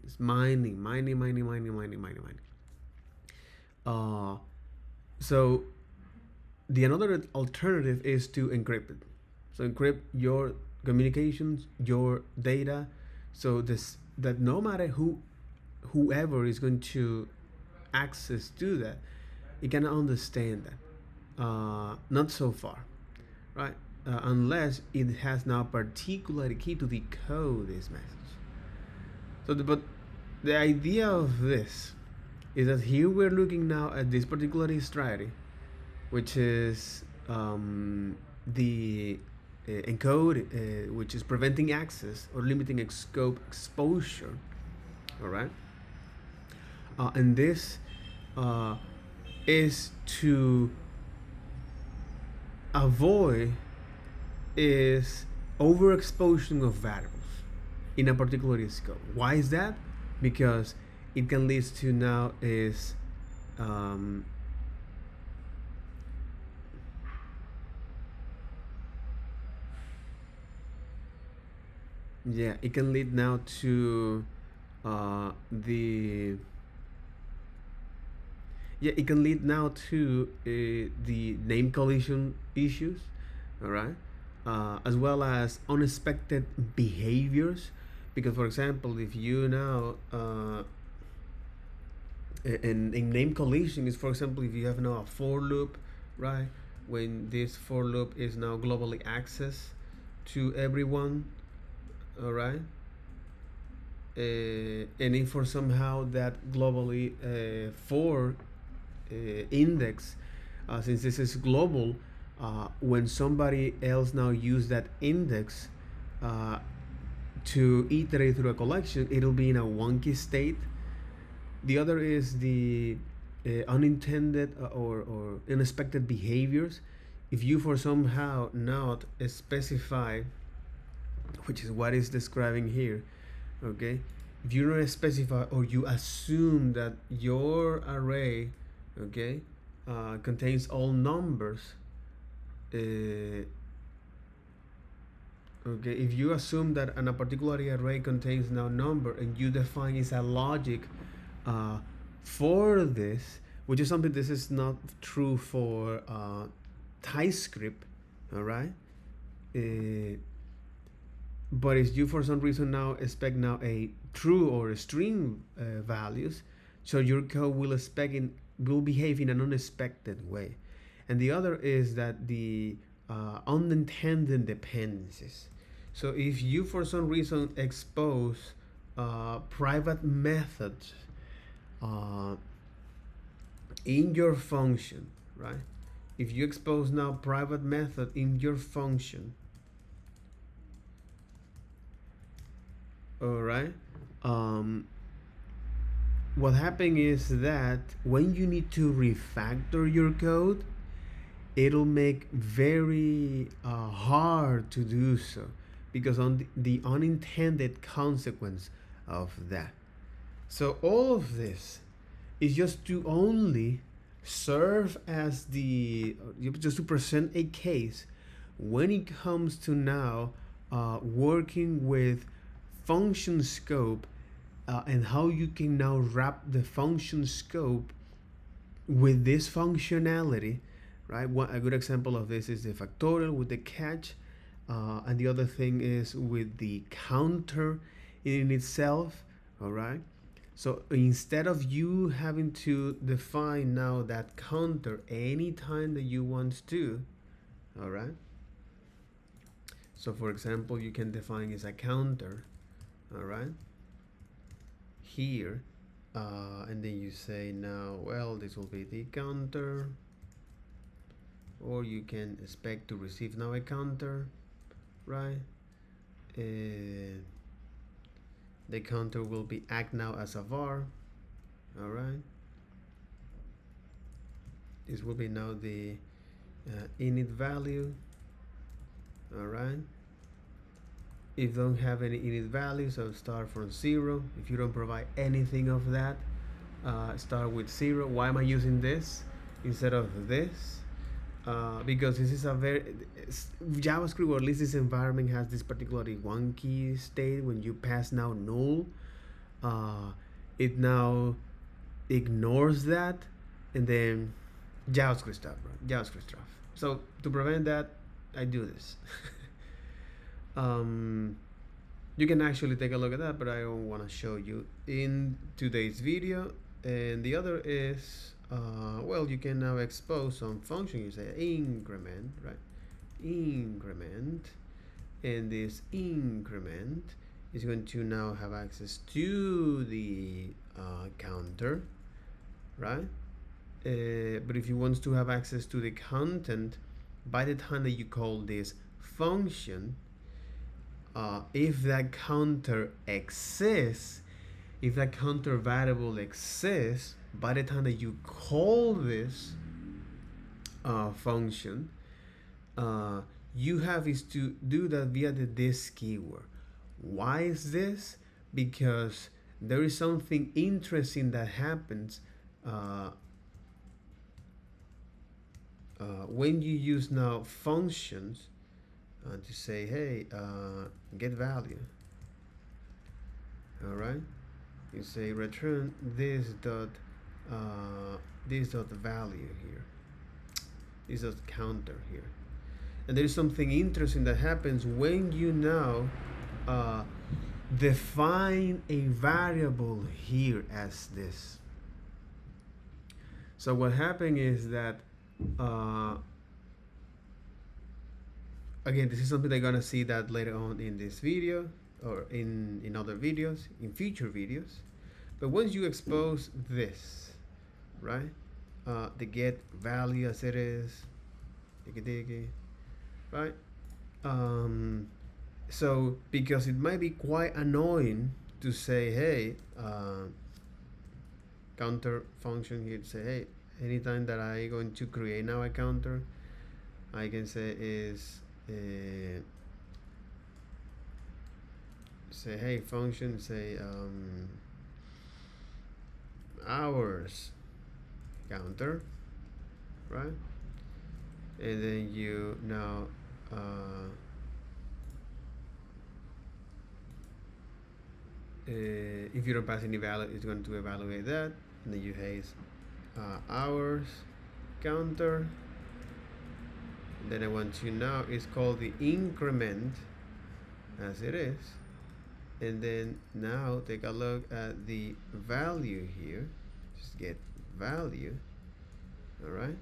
So the another alternative is to encrypt it. So encrypt your communications, your data, so that no matter whoever is going to access to that, it can understand that. Not so far, right? Unless it has now particular key to decode this message. So, but the idea of this is that here we're looking now at this particular strategy, which is the encode, which is preventing access or limiting scope exposure. All right, and this is to avoid is overexposure of variables in a particular scope. Why is that? Because it can lead to now is it can lead now to it can lead now to the name collision issues, all right, as well as unexpected behaviors. Because, for example, if you now in name collision is, for example, if you have now a for loop, right, when this for loop is now globally accessed to everyone, all right, and if for somehow that globally for index, since this is global, when somebody else now use that index to iterate through a collection, it'll be in a wonky state. The other is the unintended or unexpected behaviors. If you for somehow not specify, which is what is describing here, okay, if you don't specify or you assume that your array, okay, contains all numbers, okay, if you assume that a particular array contains now number and you define is a logic for this, which is something this is not true for TypeScript, all right, but if you for some reason now expect now a true or a string values, so your code will behave in an unexpected way. And the other is that the unintended dependencies. So if you for some reason expose private methods in your function, right? If you expose now private method in your function, all right, what happens is that when you need to refactor your code, it'll make very hard to do so, because on the unintended consequence of that. So all of this is just to only serve as just to present a case when it comes to now working with function scope, and how you can now wrap the function scope with this functionality, right? A good example of this is the factorial with the catch, and the other thing is with the counter in itself, all right? So instead of you having to define now that counter anytime that you want to, all right? So for example, you can define as a counter, all right? Here, and then you say now, well, this will be the counter, or you can expect to receive now a counter, right? The counter will be act now as a var, all right? This will be now the init value, all right? If you don't have any init value, so start from 0. If you don't provide anything of that, start with 0. Why am I using this instead of this? Because this is a very JavaScript, or at least this environment, has this particularly wonky state when you pass now null. It now ignores that, and then JavaScript stuff, right? JavaScript stuff. So to prevent that, I do this. You can actually take a look at that, but I don't want to show you in today's video. And the other is, well, you can now expose some function. You say increment, right? Increment, and this increment is going to now have access to the counter, right? But if you want to have access to the content, by the time that you call this function, if that counter exists, if that counter variable exists, by the time that you call this function, you have is to do that via the this keyword. Why is this? Because there is something interesting that happens when you use now functions to say, hey, get value. All right, you say return this dot value here, this dot counter here, and there is something interesting that happens when you now define a variable here as this. So what happened is that again, this is something they're gonna see that later on in this video, or in other videos, in future videos. But once you expose this, right, the get value as it is, right? So because it might be quite annoying to say, hey, counter function here, to say, hey, anytime that I going to create now a counter, I can say is say, hey, function, say hours counter, right? And then you now if you don't pass any value, it's going to evaluate that, and then you haze hours counter. And then I want to now is called the increment as it is, and then now take a look at the value here. Just get value, all right?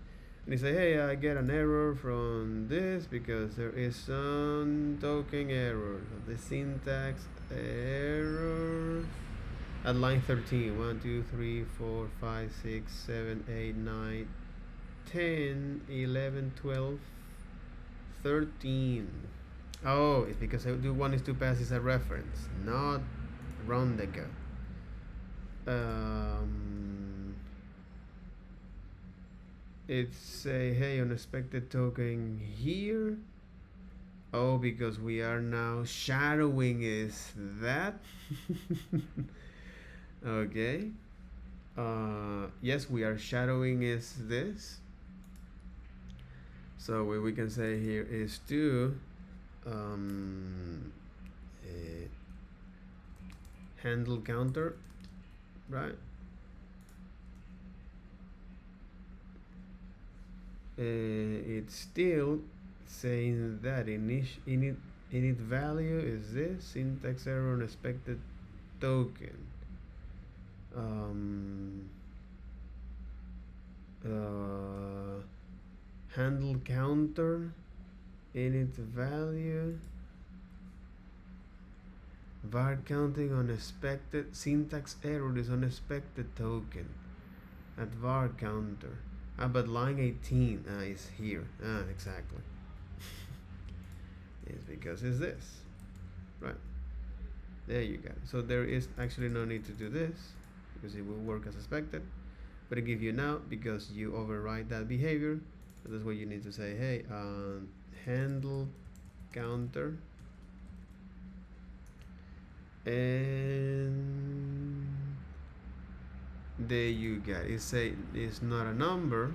And you say, hey, I get an error from this because there is some token error, the syntax error at line 13. 1 2 3 4 5 6 7 8 9 10 11 12 13. Oh, it's because I do want is to pass as a reference, not round ago. It's a hey, unexpected token here. Oh, because we are now shadowing is that. Okay. Yes, we are shadowing is this. So what we can say here is to handle counter, right? It's still saying that init value is this syntax error unexpected token. Handle counter init value var counting unexpected syntax error is unexpected token at var counter. But line 18 is here. Exactly. It's because it's this, right? There you go. So there is actually no need to do this because it will work as expected, but it gives you now because you override that behavior. So that's what you need to say. Hey, handle counter and there you go. It say it's not a number.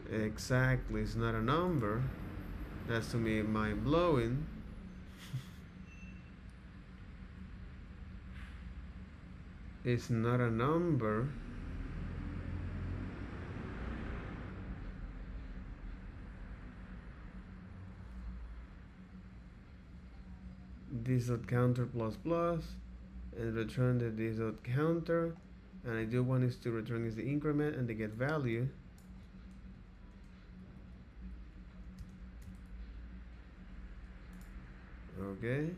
Exactly, it's not a number. That's to me mind blowing. It's not a number. This dot counter plus plus and return the this dot counter, and I do want is to return is the increment and the get value. Okay.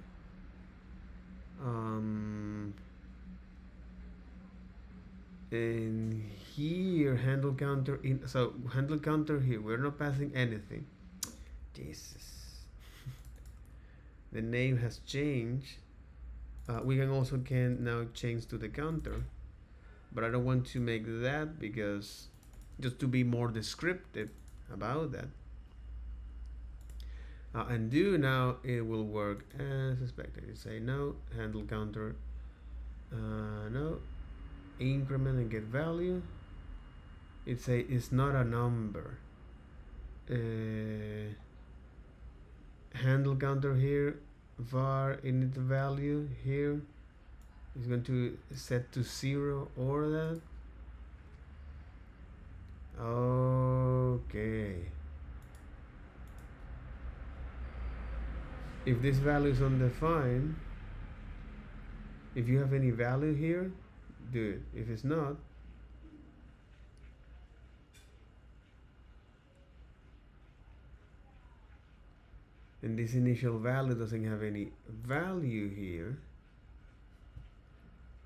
And here handle counter in, so handle counter here we're not passing anything. Jesus. The name has changed. We can also now change to the counter, but I don't want to make that because just to be more descriptive about that. And do now it will work as expected. You say no handle counter, no increment and get value. It say it's not a number. Handle counter here var init value here is going to set to 0 or that. Okay. If this value is undefined, if you have any value here, do it. If it's not, and this initial value doesn't have any value here,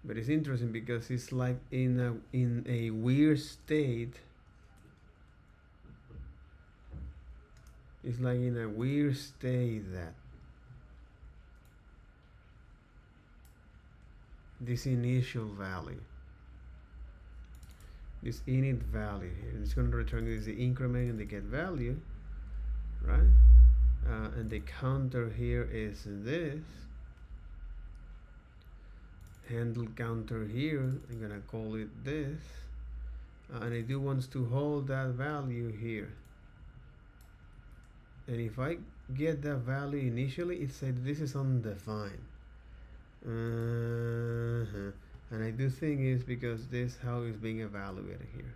but it's interesting because it's like in a weird state. It's like in a weird state that this initial value, this init value here, it's going to return is the increment and the get value, right? And the counter here is this handle counter here. I'm gonna call it this, and I do want to hold that value here. And if I get that value initially, it said this is undefined. And I do think it's because this how is being evaluated here.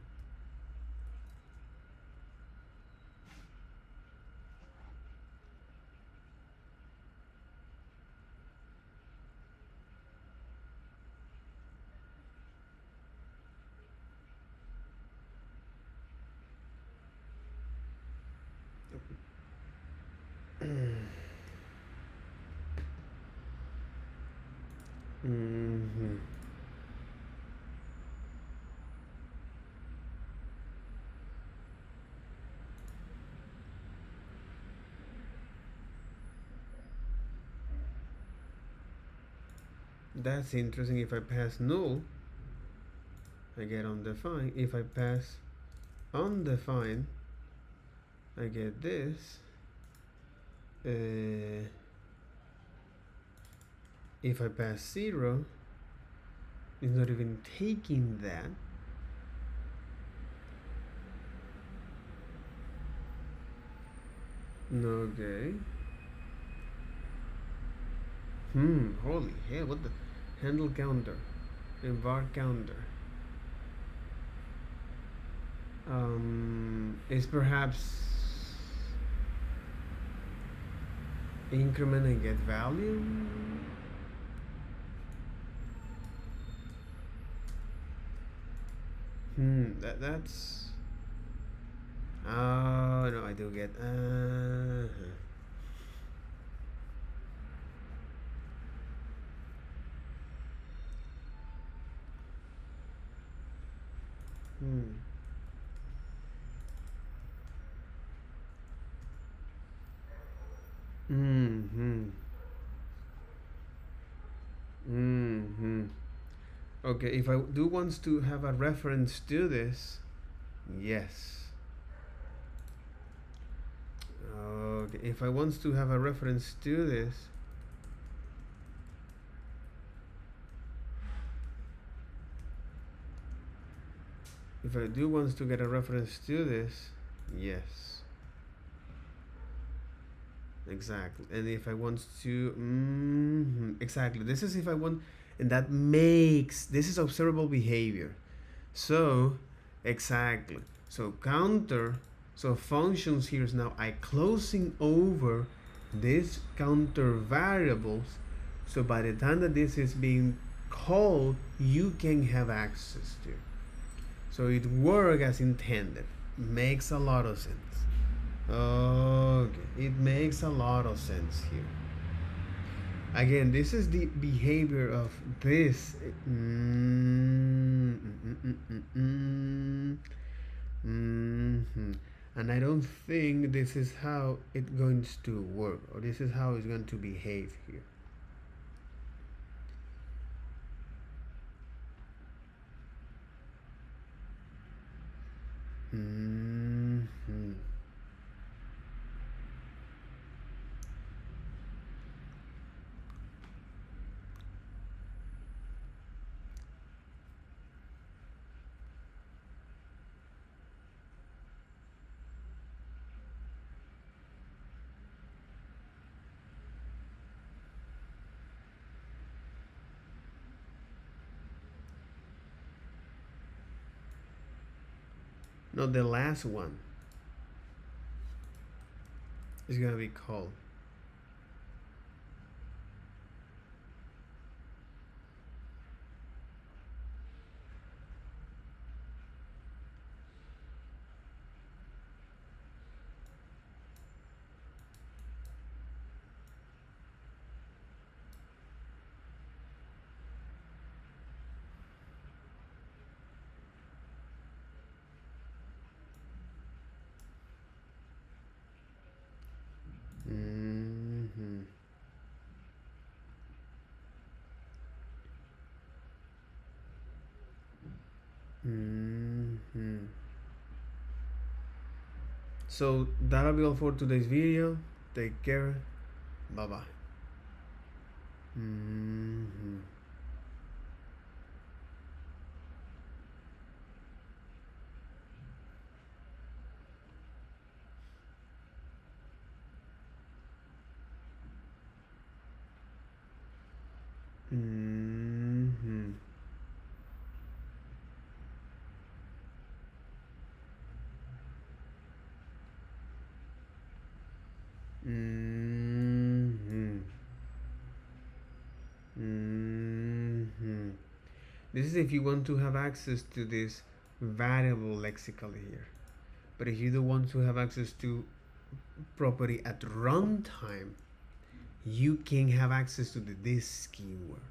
That's interesting. If I pass null, I get undefined. If I pass undefined, I get this. if I pass 0, it's not even taking that. Okay. Holy hell, what the handle counter and var counter. Is perhaps increment and get value? That's oh no, I do get Okay, if I do want to have a reference to this, yes. Okay, if I want to have a reference to this, if I do want to get a reference to this, yes. Exactly. And if I want to, exactly. This is if I want, and that makes, this is observable behavior. So, exactly. So counter, so functions here is now I closing over this counter variables. So by the time that this is being called, you can have access to. So it works as intended. Makes a lot of sense. Okay, it makes a lot of sense here. Again, this is the behavior of this. And I don't think this is how it's going to work, or this is how it's going to behave here. No, the last one is gonna be called. So that'll be all for today's video. Take care. Bye bye. This is if you want to have access to this variable lexically here. But if you don't want to have access to property at runtime, you can have access to the this keyword.